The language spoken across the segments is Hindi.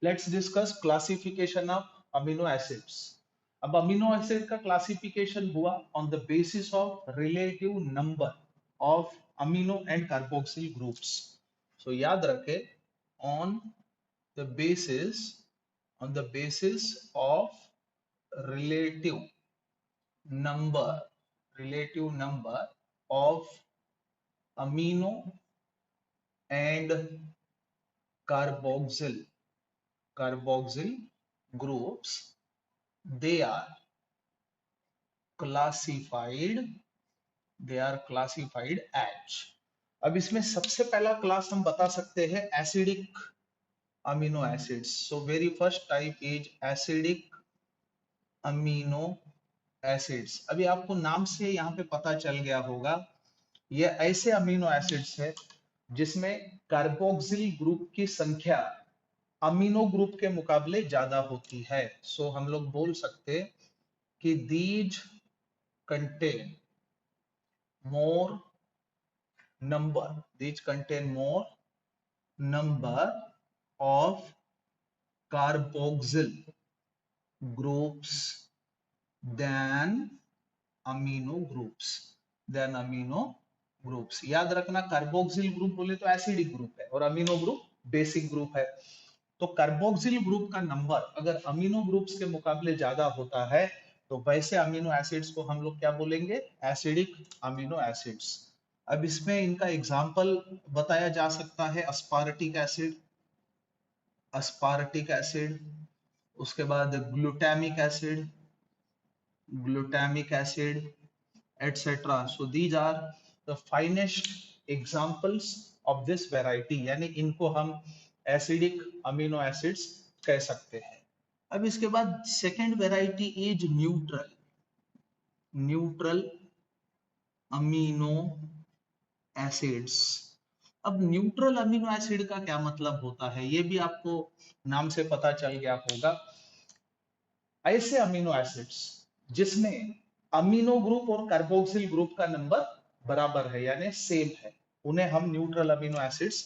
Let's discuss classification of amino acids. अब अमीनो एसिड का क्लासिफिकेशन हुआ on the basis of relative number of amino and carboxyl groups. So याद रखें, on the basis on the basis of relative number relative number of amino and carboxyl groups, they are classified as। अब इसमें सबसे पहला क्लास हम बता सकते हैं acidic amino acids. So very first type is acidic amino acids. अभी आपको नाम से यहाँ पे पता चल गया होगा, ये ऐसे अमीनो एसिड्स है जिसमें कार्बोक्सिल ग्रुप की संख्या अमीनो ग्रुप के मुकाबले ज्यादा होती है। सो हम लोग बोल सकते कि these contain more number of carboxyl groups than amino groups. याद रखना, कार्बोक्सिल ग्रुप बोले तो एसिडिक ग्रुप है और अमीनो ग्रुप बेसिक ग्रुप है। तो कार्बोक्सिल ग्रुप का नंबर अगर अमीनो ग्रुप्स के मुकाबले ज्यादा होता है तो वैसे अमीनो एसिड्स को हम लोग क्या बोलेंगे, एसिडिक अमीनो एसिड्स। अब इसमें इनका एग्जाम्पल बताया जा सकता है अस्पार्टिक एसिड, उसके बाद glutamic acid etc. So these are the finest examples of this variety, यानी इनको हम एसिडिक अमीनो एसिड्स कह सकते हैं। अब इसके बाद second variety is neutral amino acids. अब न्यूट्रल अमीनो एसिड का क्या मतलब होता है, ये भी आपको नाम से पता चल गया होगा। ऐसे अमीनो एसिड्स जिसमें अमीनो ग्रुप और कार्बोक्सिल ग्रुप का नंबर बराबर है यानी सेम है, उन्हें हम न्यूट्रल अमीनो एसिड्स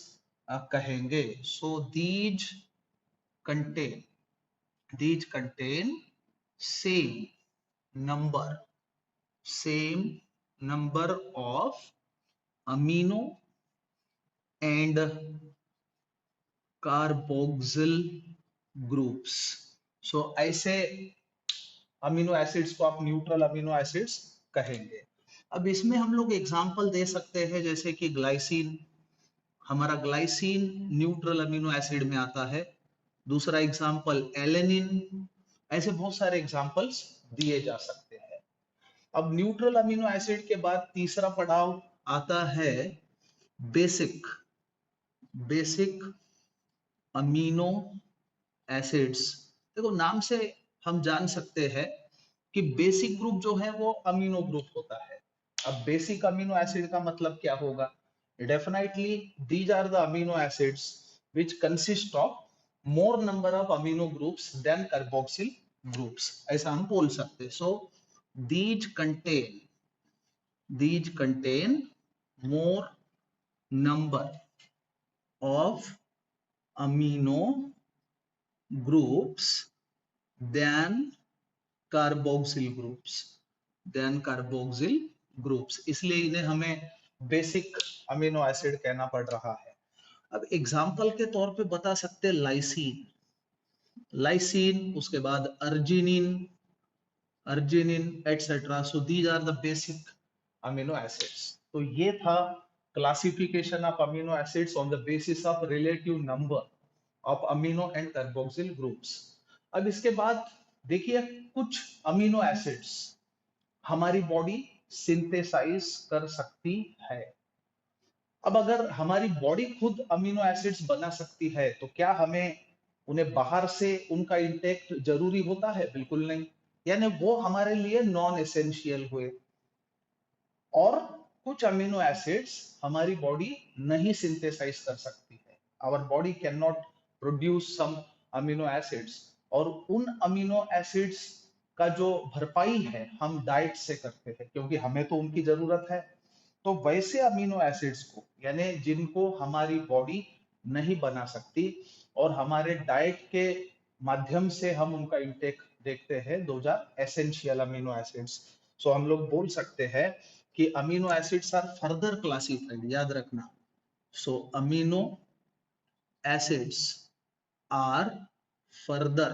कहेंगे। So these contain same number of amino and carboxyl groups. So ऐसे अमीनो एसिड्स को आप न्यूट्रल अमीनो एसिड्स कहेंगे। अब इसमें हम लोग एग्जांपल दे सकते हैं, जैसे कि ग्लाइसिन, हमारा ग्लाइसिन न्यूट्रल अमीनो एसिड में आता है। दूसरा एग्जांपल एलेनिन, ऐसे बहुत सारे एग्जांपल्स दिए जा सकते हैं। अब न्यूट्रल अमीनो एसिड के बाद तीसरा पड़ाव आता है बेसिक अमीनो एसिड्स। देखो नाम से हम जान सकते हैं कि बेसिक ग्रुप जो है वो अमीनो ग्रुप होता है। अब बेसिक अमीनो एसिड का मतलब क्या होगा, definitely these are the amino acids which consist of more number of amino groups than carboxyl groups, ऐसा हम बोल सकते हैं। So these contain more number of amino groups than carboxyl groups, इसलिए इन्हें हमें बेसिक अमीनो एसिड कहना पड़ रहा है। अब एग्जांपल के तौर पे बता सकते हैं लाइसिन, उसके बाद arginine etcetera. So these are the basic amino acids. तो ये था classification of amino acids on the basis of relative number of amino and carboxyl groups. अब इसके बाद देखिए, कुछ अमीनो एसिड्स हमारी बॉडी सिंथेसाइज कर सकती है। अब अगर हमारी बॉडी खुद अमीनो एसिड्स बना सकती है तो क्या हमें उन्हें बाहर से उनका इंटेक जरूरी होता है? बिल्कुल नहीं, यानी वो हमारे लिए नॉन एसेंशियल हुए। और कुछ अमीनो एसिड्स हमारी बॉडी नहीं सिंथेसाइज कर सकती है, our body can not produce some amino acids, और उन अमीनो एसिड्स का जो भरपाई है हम डाइट से करते हैं क्योंकि हमें तो उनकी जरूरत है। तो वैसे अमीनो एसिड्स को, यानी जिनको हमारी बॉडी नहीं बना सकती और हमारे डाइट के माध्यम से हम उनका इंटेक देखते हैं, those are essential amino acids. So हम लोग बोल सकते हैं कि amino acids are further classified, याद रखना। So amino acids are further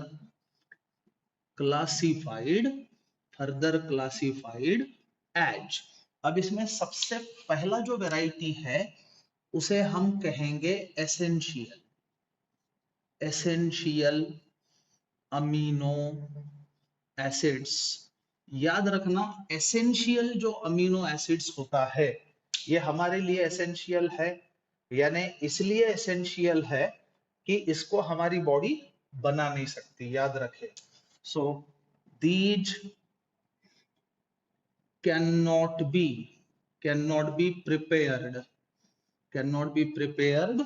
classified, further classified as. अब इसमें सबसे पहला जो वैरायटी है उसे हम कहेंगे एसेंशियल, एसेंशियल अमीनो एसिड्स। याद रखना, एसेंशियल जो अमीनो एसिड्स होता है ये हमारे लिए एसेंशियल है, यानी इसलिए एसेंशियल है कि इसको हमारी बॉडी बना नहीं सकती, याद रखे। So these cannot be prepared, cannot be prepared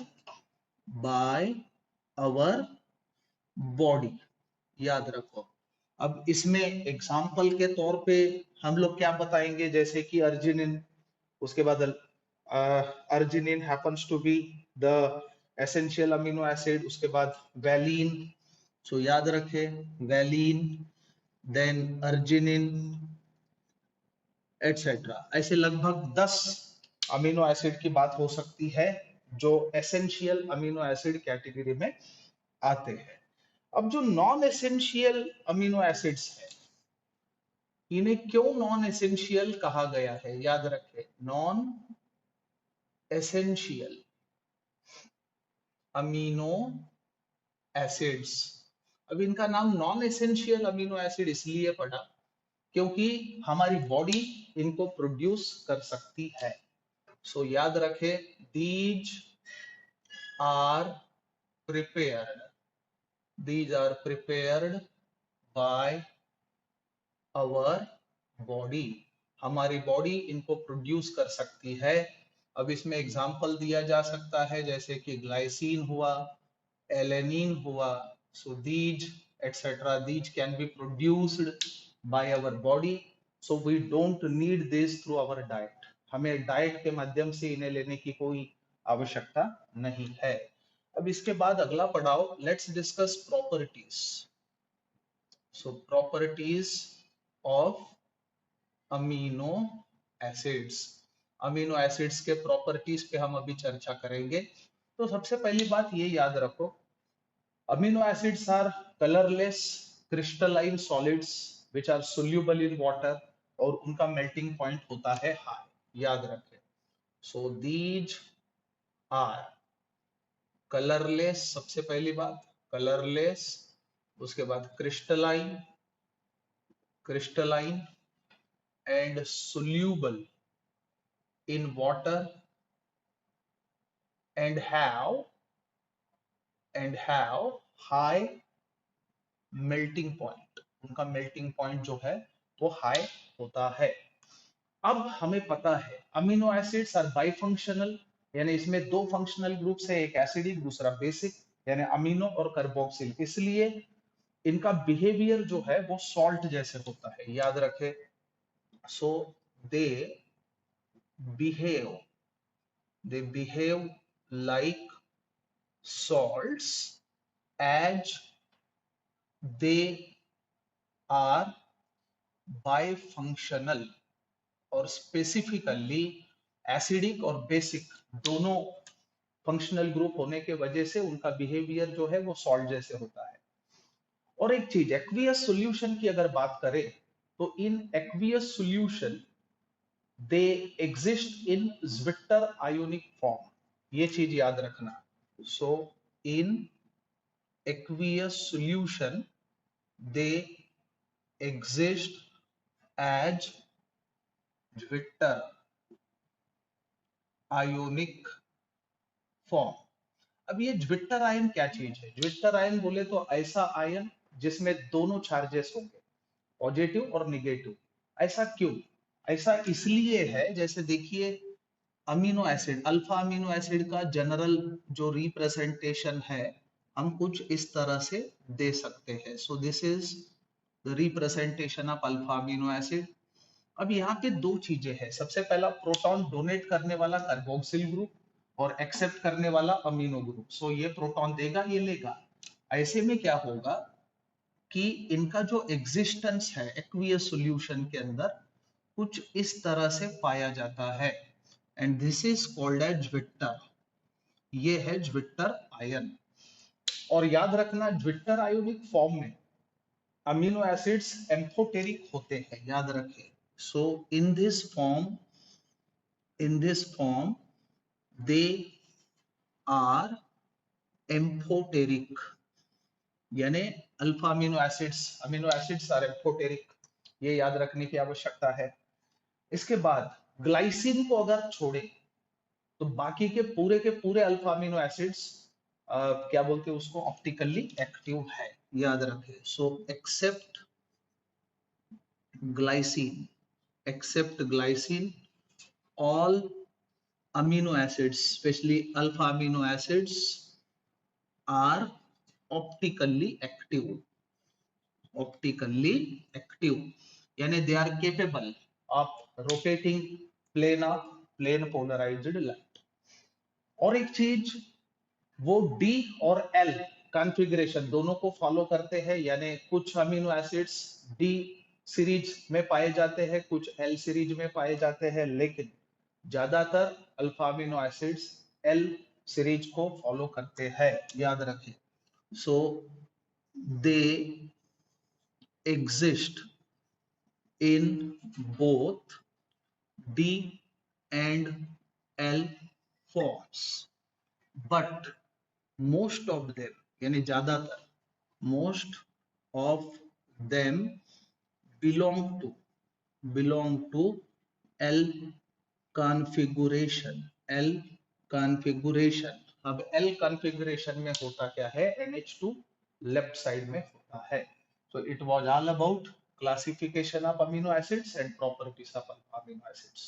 by our body, याद रखो। अब इसमें एग्जाम्पल के तौर पे हम लोग क्या बताएंगे, जैसे कि अर्जिनिन, उसके बाद arginine happens to be the essential amino acid, उसके बाद वैलिन, सो याद रखे वैलिन, देन अर्जिनिन एटसेट्रा। ऐसे लगभग 10 अमीनो एसिड की बात हो सकती है जो एसेंशियल अमीनो एसिड कैटेगरी में आते हैं। अब जो नॉन एसेंशियल अमीनो एसिड्स है, इन्हें क्यों नॉन एसेंशियल कहा गया है, याद रखें, नॉन एसेंशियल अमीनो एसिड्स। अब इनका नाम नॉन एसेंशियल अमीनो एसिड इसलिए पड़ा क्योंकि हमारी बॉडी इनको प्रोड्यूस कर सकती है। सो याद रखें, these are prepared, these are prepared by our body, हमारी बॉडी इनको प्रोड्यूस कर सकती है। अब इसमें एग्जाम्पल दिया जा सकता है जैसे कि ग्लाइसिन हुआ, एलेनिन हुआ, so these etcetera, these can be produced by our body, so we don't need this through our diet, हमें डाइट के माध्यम से इन्हें लेने की कोई आवश्यकता नहीं है। अब इसके बाद अगला पढ़ाओ, let's discuss properties. So properties of amino acids, amino acids के प्रॉपर्टीज पे हम अभी चर्चा करेंगे। तो सबसे पहली बात ये याद रखो, amino acids are colourless crystalline solids which are soluble in water, और उनका मेल्टिंग पॉइंट होता है हाई, याद रखें। सो दीज आर कलरलेस, सबसे पहली बात कलरलेस, उसके बाद crystalline, crystalline and soluble in water and have high melting point, उनका मेल्टिंग पॉइंट जो है वो हाई होता है। अब हमें पता है अमीनो एसिड्स आर बाइफंक्शनल, यानी इसमें दो फंक्शनल ग्रुप्स है, एक एसिडिक दूसरा बेसिक, यानी अमीनो और कार्बोक्सिल, इसलिए इनका बिहेवियर जो है वो सॉल्ट जैसे होता है, याद रखे। So they behave like salts as they are bifunctional, और स्पेसिफिकली एसिडिक और बेसिक दोनों फंक्शनल ग्रुप होने के वजह से उनका बिहेवियर जो है वो सॉल्ट जैसे होता है। और एक चीज, एक्वियस सॉल्यूशन की अगर बात करें तो in aqueous solution they exist in zwitter ionic form, ये चीज याद रखना। सो इन aqueous solution they exist as Zwitter ionic form। अब ये ज्विटर आयन क्या चीज है, ज्विटर आयन बोले तो ऐसा आयन जिसमें दोनों चार्जेस होंगे, पॉजिटिव और निगेटिव। ऐसा क्यों, ऐसा इसलिए है, जैसे देखिए amino acid, alpha amino acid का जनरल जो रिप्रेजेंटेशन है हम कुछ इस तरह से दे सकते हैं। So this is the representation of alpha amino acid. अब यहाँ पे दो चीजें हैं, सबसे पहला प्रोटॉन डोनेट करने वाला कार्बोक्सिल ग्रुप, और एक्सेप्ट करने वाला अमीनो ग्रुप। सो ये प्रोटॉन देगा, ये लेगा। ऐसे में क्या होगा कि इनका जो एग्जिस्टेंस है एक्वियस सॉल्यूशन के अंदर कुछ इस तरह से पाया जाता है, and this is called as zwitter. ये है ज्विट्टर आयन। और याद रखना ज्विट्टर आयोनिक फॉर्म में अमीनो एसिड्स एम्फोटेरिक होते हैं, याद रखें। So in this form they are amphoteric, यानी alpha amino acids are amphoteric. ये याद रखने की आवश्यकता है। इसके बाद ग्लाइसिन को अगर छोड़े तो बाकी के पूरे अल्फा अमीनो एसिड्स क्या बोलते हैं उसको, ऑप्टिकली एक्टिव है, याद रखें। सो glycine except glycine, all amino acids, especially alpha amino acids, are optically active, यानी they are capable of rotating plane polarized light। और एक चीज, वो डी और एल कॉन्फ़िगरेशन दोनों को फॉलो करते हैं, यानी कुछ अमीनो एसिड्स डी सीरीज में पाए जाते हैं, कुछ एल सीरीज में पाए जाते हैं, लेकिन ज्यादातर alpha amino acids L series को फॉलो करते हैं, याद रखें। So they exist in both D and L forms, but most of them, यानी ज्यादातर, most of them belong to L configuration। अब L configuration में होता क्या है, NH2 लेफ्ट साइड में होता है। So it was all about classification of amino acids and properties of amino acids।